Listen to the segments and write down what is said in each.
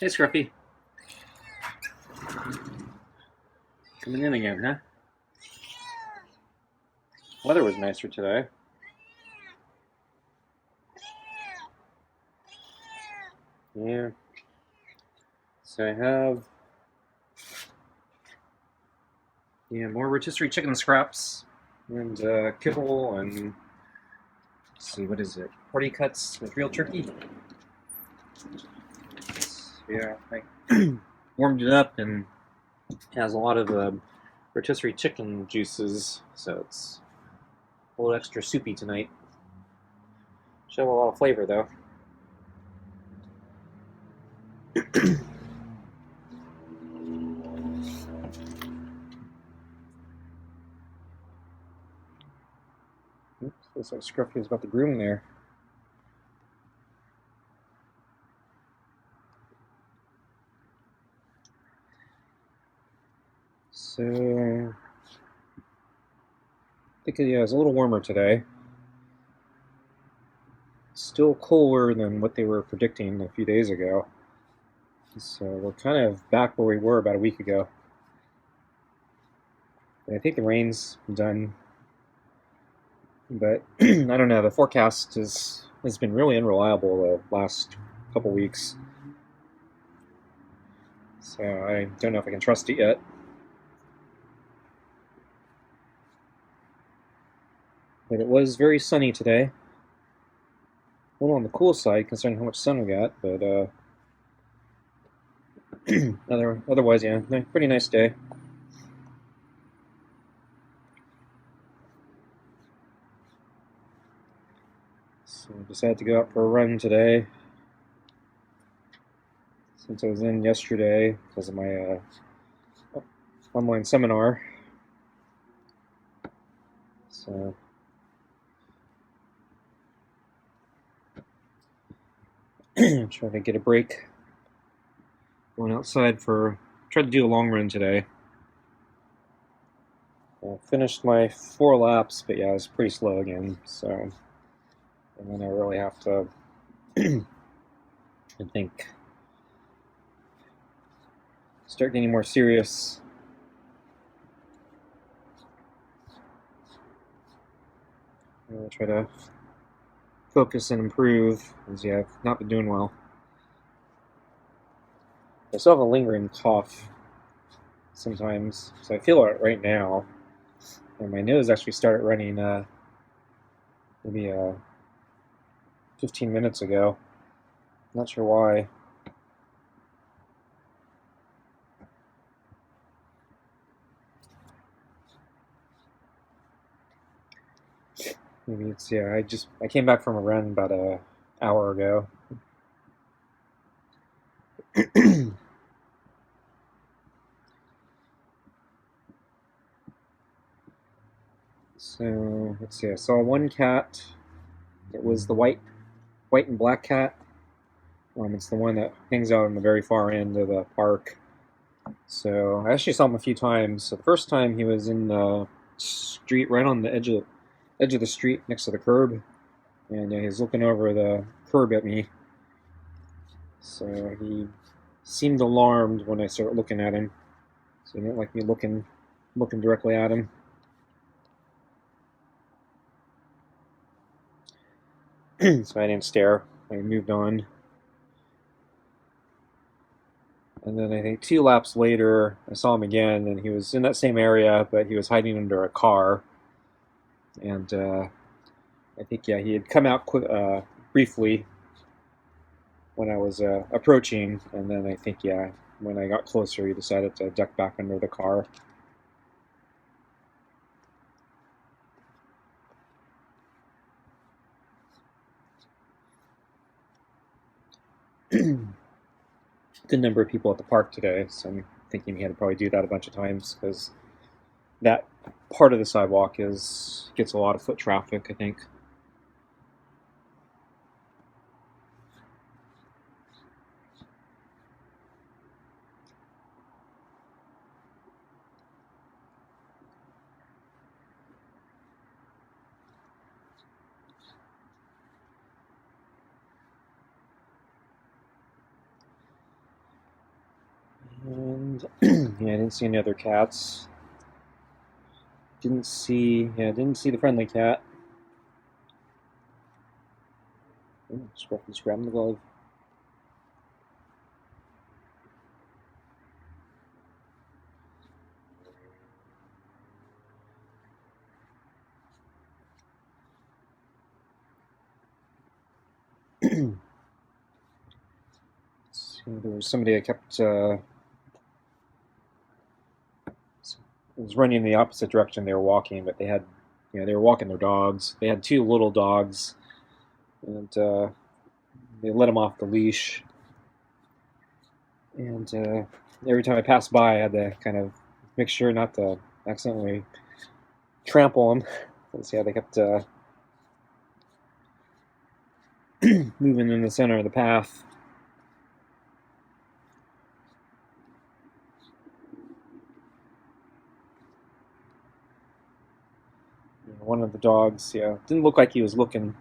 Hey, Scruffy. Coming in again, huh? Weather was nicer today. Yeah. So I have more rotisserie chicken scraps and kibble and let's see, what is it? Party cuts with real turkey. Yeah, I warmed it up and it has a lot of rotisserie chicken juices, so it's a little extra soupy tonight. Should have a lot of flavor though. Oops, looks like Scruffy is about to groom there. So I think it's a little warmer today. Still cooler than what they were predicting a few days ago. So we're kind of back where we were about a week ago. And I think the rain's done, but I don't know. The forecast has been really unreliable the last couple weeks. So I don't know if I can trust it yet. But it was very sunny today. A little on the cool side considering how much sun we got, but otherwise, yeah, pretty nice day. So I decided to go out for a run today since I was in yesterday because of my online seminar. So trying to get a break. Going outside tried to do a long run today. I finished my 4 laps, but yeah, I was pretty slow again. So, and then I really have to, I think, start getting more serious. I'll try to focus and improve, because yeah, I've not been doing well. I still have a lingering cough sometimes, so I feel it right now. And my nose actually started running maybe 15 minutes ago. Not sure why. Maybe it's I came back from a run about an hour ago. So let's see. I saw one cat. It was the white and black cat. It's the one that hangs out on the very far end of the park. So I actually saw him a few times. So the first time he was in the street, right on the edge of the street next to the curb, and he was looking over the curb at me. So he seemed alarmed when I started looking at him. So he didn't like me looking directly at him. So I didn't stare. I moved on. And then I think 2 laps later, I saw him again, and he was in that same area, but he was hiding under a car. And I think, he had come out briefly when I was approaching, and then I think, when I got closer, he decided to duck back under the car. Good number of people at the park today, so I'm thinking he had to probably do that a bunch of times because that part of the sidewalk gets a lot of foot traffic, I think. And yeah, I didn't see any other cats. Didn't see the friendly cat. Oh, Scruffy's grabbing the glove. There was somebody that kept was running in the opposite direction they were walking, but they had, they were walking their dogs. They had two little dogs, and they let them off the leash. And every time I passed by, I had to kind of make sure not to accidentally trample them. So yeah, they kept moving in the center of the path. One of the dogs, didn't look like he was looking.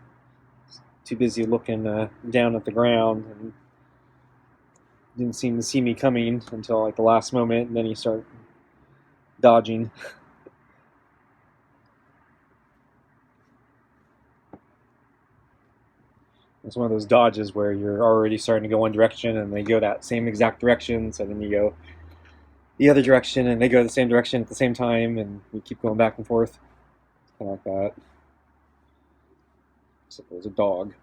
Too busy looking down at the ground, and didn't seem to see me coming until like the last moment, and then he started dodging. It's one of those dodges where you're already starting to go one direction, and they go that same exact direction, so then you go the other direction, and they go the same direction at the same time, and you keep going back and forth. Kind of like that. Except it was a dog.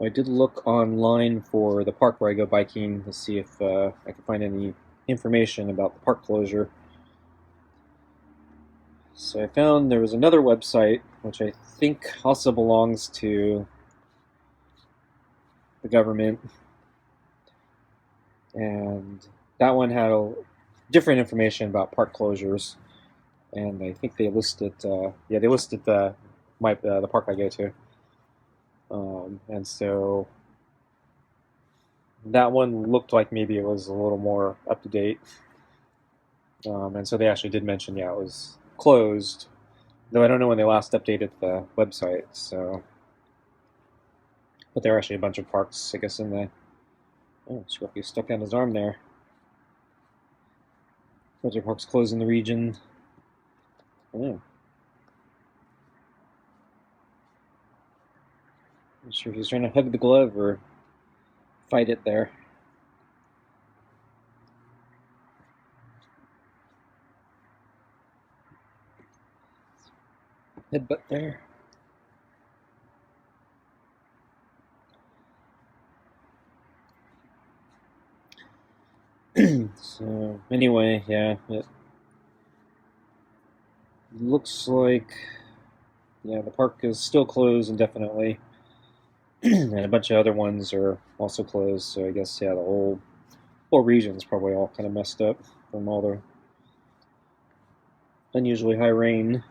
I did look online for the park where I go biking to see if I could find any information about the park closure. So I found there was another website, which I think also belongs to the government, and that one had different information about park closures, and I think they listed, they listed the park I go to, and so that one looked like maybe it was a little more up to date, and so they actually did mention, it was closed, though I don't know when they last updated the website. So, but there are actually a bunch of parks, I guess, in the. Oh, Scruffy stuck out his arm there. A bunch of parks closed in the region. Oh. Not sure if he's trying to hug the glove or fight it there. Headbutt there. So anyway, it looks like the park is still closed indefinitely, and a bunch of other ones are also closed. So I guess the whole region's probably all kind of messed up from all the unusually high rain.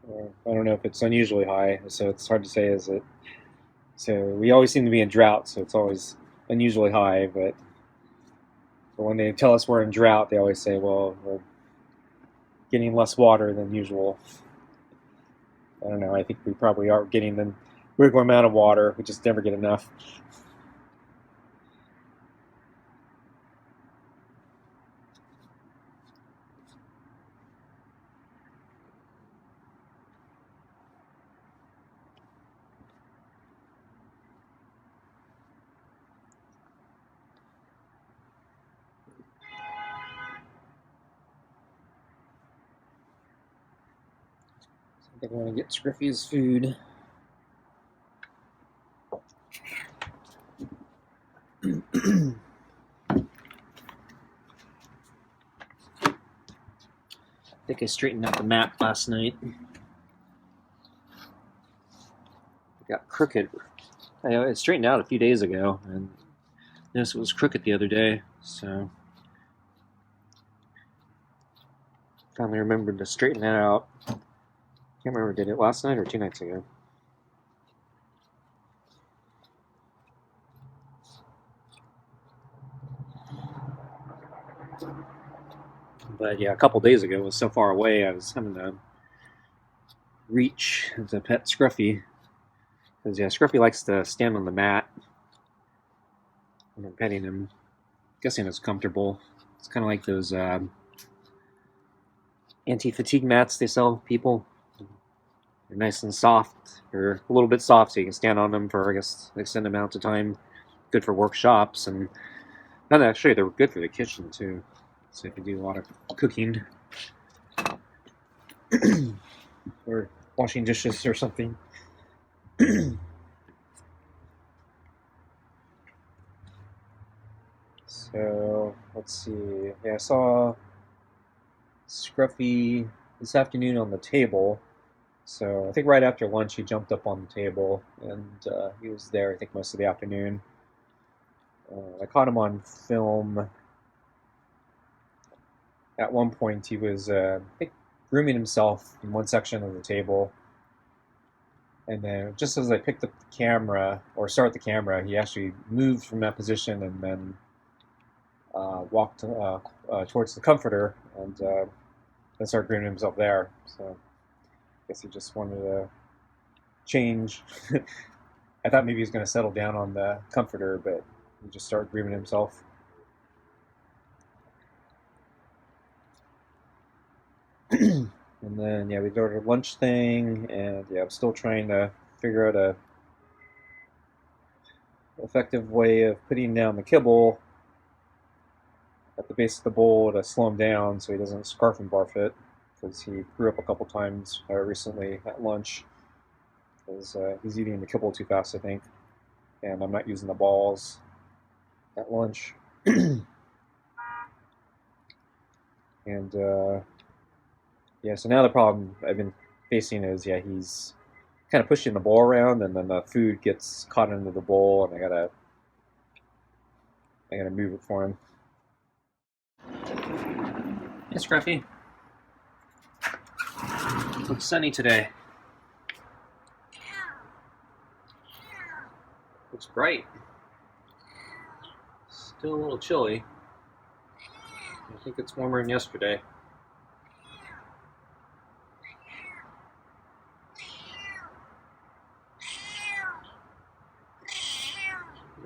I don't know if it's unusually high, so it's hard to say. Is it? So we always seem to be in drought, so it's always unusually high. But when they tell us we're in drought, they always say, well, we're getting less water than usual. I don't know. I think we probably are getting the regular amount of water. We just never get enough. I think I want to get Scruffy's food. I think I straightened out the map last night. It got crooked. I straightened out a few days ago, and noticed it was crooked the other day, so finally remembered to straighten that out. Can't remember, did it last night or 2 nights ago? But yeah, a couple days ago it was so far away I was having to reach to pet Scruffy. Because yeah, Scruffy likes to stand on the mat when I'm petting him. I'm guessing it's comfortable. It's kind of like those anti-fatigue mats they sell people. They're nice and soft, or a little bit soft, so you can stand on them for, I guess, an extended amount of time. Good for workshops, and actually they're good for the kitchen too. So if you do a lot of cooking or washing dishes or something. So let's see. Yeah, I saw Scruffy this afternoon on the table. So I think right after lunch he jumped up on the table and he was there, I think, most of the afternoon. I caught him on film. At one point he was, I think, grooming himself in one section of the table. And then just as I picked up the camera, or started the camera, he actually moved from that position and then walked towards the comforter and then started grooming himself there. So I guess he just wanted to change. I thought maybe he was going to settle down on the comforter, but he just started grooming himself. And then, yeah, we ordered a lunch thing, and yeah, I'm still trying to figure out a effective way of putting down the kibble at the base of the bowl to slow him down so he doesn't scarf and barf it, because he threw up a couple times recently at lunch because he's eating the kibble too fast, I think, and I'm not using the balls at lunch. And yeah, so now the problem I've been facing is, yeah, he's kind of pushing the bowl around, and then the food gets caught into the bowl, and I gotta move it for him. Hey, Scruffy. Looks sunny today. Looks bright. Still a little chilly. I think it's warmer than yesterday.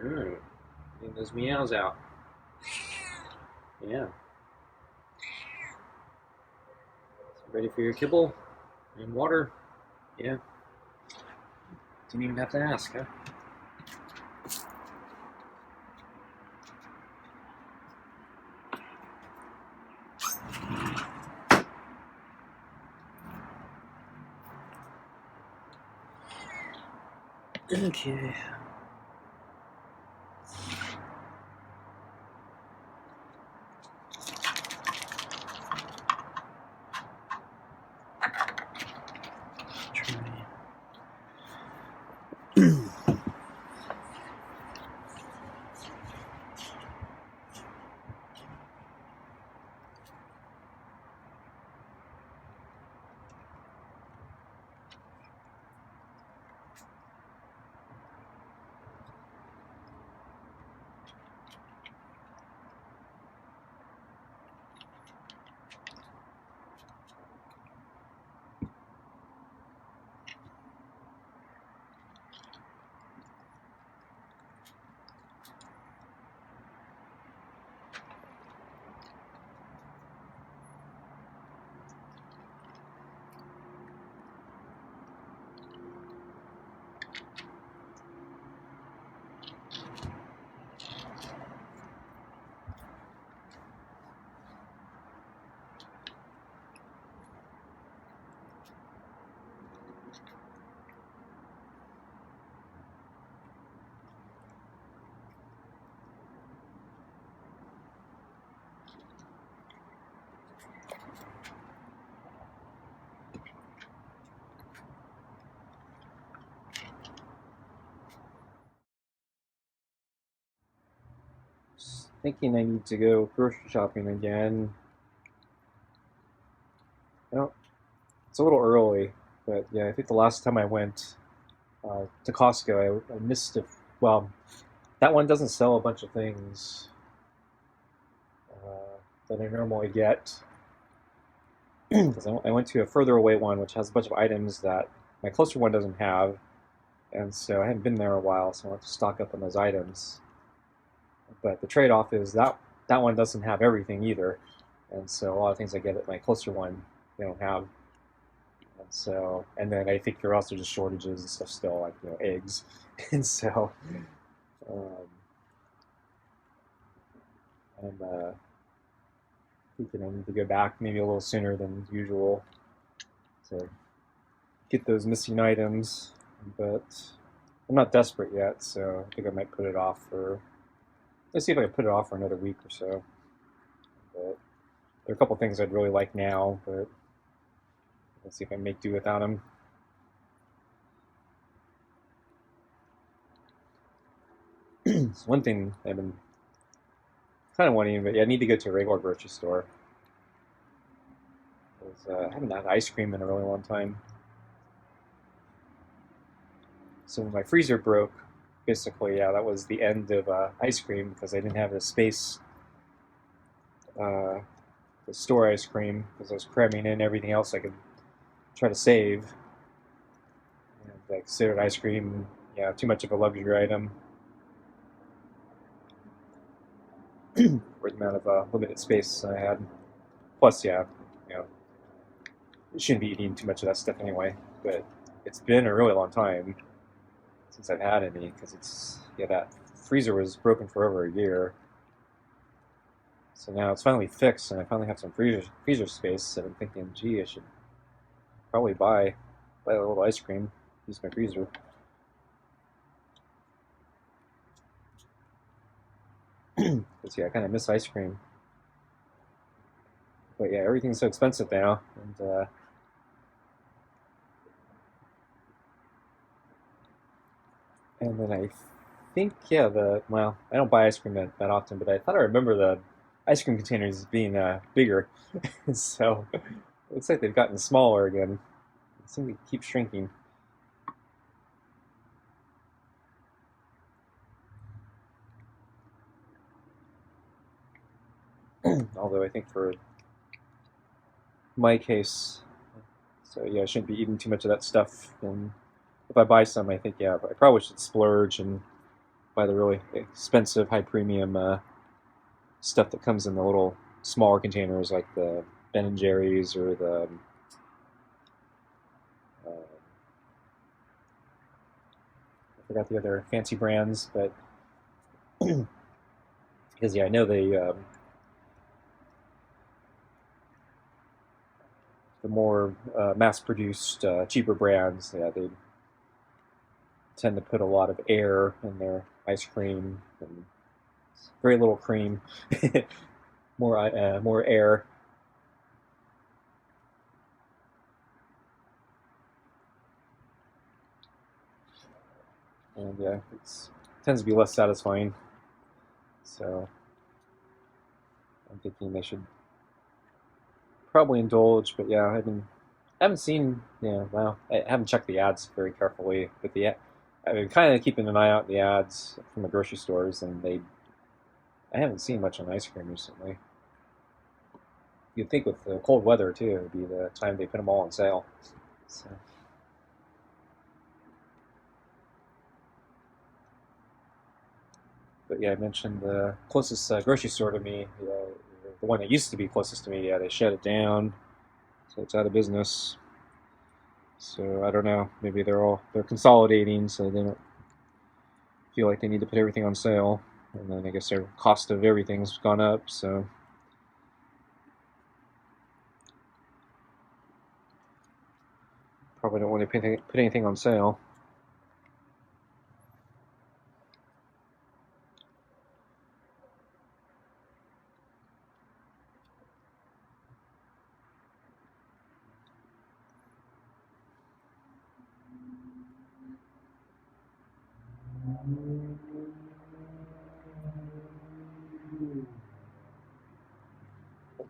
Alright. Getting those meows out. Yeah. Ready for your kibble and water? Yeah. Didn't even have to ask, huh? Okay. Thinking I need to go grocery shopping again. Well, it's a little early, but yeah, I think the last time I went to Costco, I missed it. Well, that one doesn't sell a bunch of things that I normally get. because I went to a further away one which has a bunch of items that my closer one doesn't have, and so I haven't been there a while, so I want to stock up on those items. But the trade-off is that one doesn't have everything either, and so a lot of things I get at my closer one they don't have. And so, and then I think there are also just shortages and stuff still, like eggs, and so um, I'm thinking I need to go back maybe a little sooner than usual to get those missing items, but I'm not desperate yet, so I think I might put it off for. Let's see if I can put it off for another week or so. But there are a couple things I'd really like now, but let's see if I can make do without them. So one thing I've been kind of wanting, but yeah, I need to go to a regular grocery store. I haven't had ice cream in a really long time. So when my freezer broke, basically, yeah, that was the end of ice cream because I didn't have the space uh, to store ice cream because I was cramming in everything else I could try to save. And I considered ice cream, yeah, too much of a luxury item for the amount of limited space I had. Plus, yeah, you know, you shouldn't be eating too much of that stuff anyway. But it's been a really long time since I've had any because that freezer was broken for over a year. So now it's finally fixed, and I finally have some freezer space. And I'm thinking, gee, I should probably buy a little ice cream, use my freezer. Because yeah, I kind of miss ice cream. But yeah, everything's so expensive now, and then I think yeah, I don't buy ice cream that often, but I thought I remember the ice cream containers being bigger, so it looks like they've gotten smaller again. They seem to keep shrinking. Although I think for my case, so yeah, I shouldn't be eating too much of that stuff. And if I buy some, I think yeah, I probably should splurge and buy the really expensive, high premium stuff that comes in the little smaller containers, like the Ben and Jerry's or the I forgot the other fancy brands, but because yeah, I know the more mass-produced, cheaper brands, yeah, they tend to put a lot of air in their ice cream and very little cream, more air. And yeah, it tends to be less satisfying. So I'm thinking they should probably indulge, but yeah, I haven't seen, yeah, well, I haven't checked the ads very carefully, but I've been kind of keeping an eye out the ads from the grocery stores, and I haven't seen much on ice cream recently. You'd think with the cold weather too, it'd be the time they put them all on sale. So, but yeah, I mentioned the closest grocery store to me, the one that used to be closest to me, yeah, they shut it down, so it's out of business. So I don't know. Maybe they're consolidating, so they don't feel like they need to put everything on sale. And then I guess their cost of everything's gone up, so probably don't want to put anything on sale.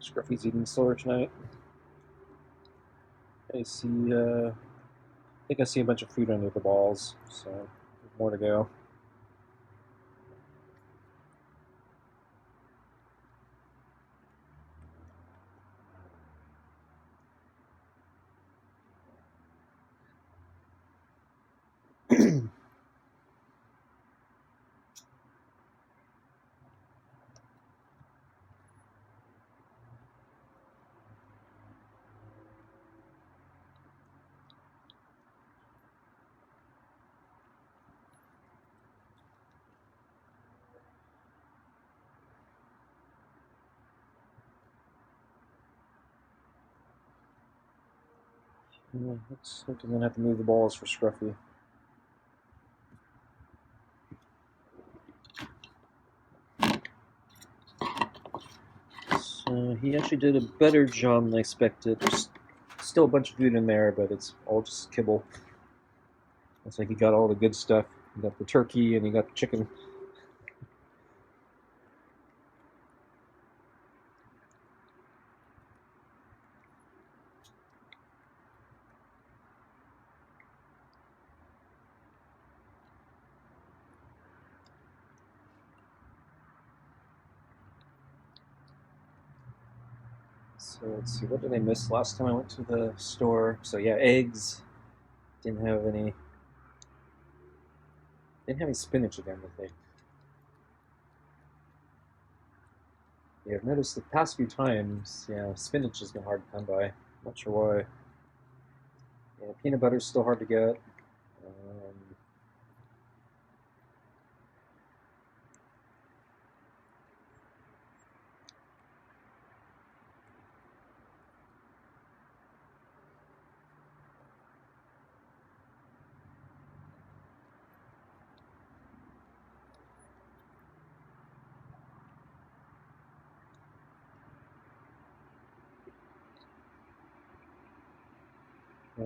Scruffy's eating slower tonight. I see. I think I see a bunch of food under the balls, so more to go. Let's hope he doesn't have to move the balls for Scruffy. So he actually did a better job than I expected. There's still a bunch of food in there, but it's all just kibble. Looks like he got all the good stuff. He got the turkey and he got the chicken. So let's see, what did I miss last time I went to the store? So yeah, eggs. Didn't have any. Didn't have any spinach again, I think. Yeah, I've noticed the past few times, yeah, spinach has been hard to come by. Not sure why. Yeah, peanut butter's still hard to get.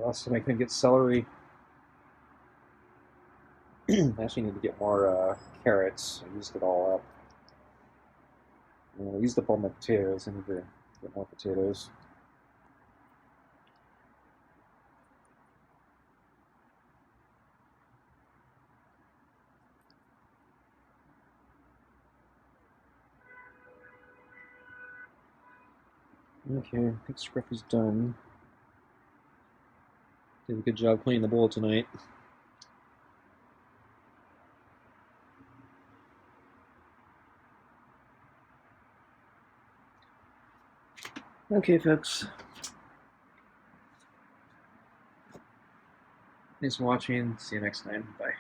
Last time I couldn't get celery. I actually need to get more carrots. I used it all up. I used up all my potatoes. I need to get more potatoes. Okay, I think Scruffy's done. Did a good job cleaning the bowl tonight. Okay, folks. Thanks for watching. See you next time. Bye.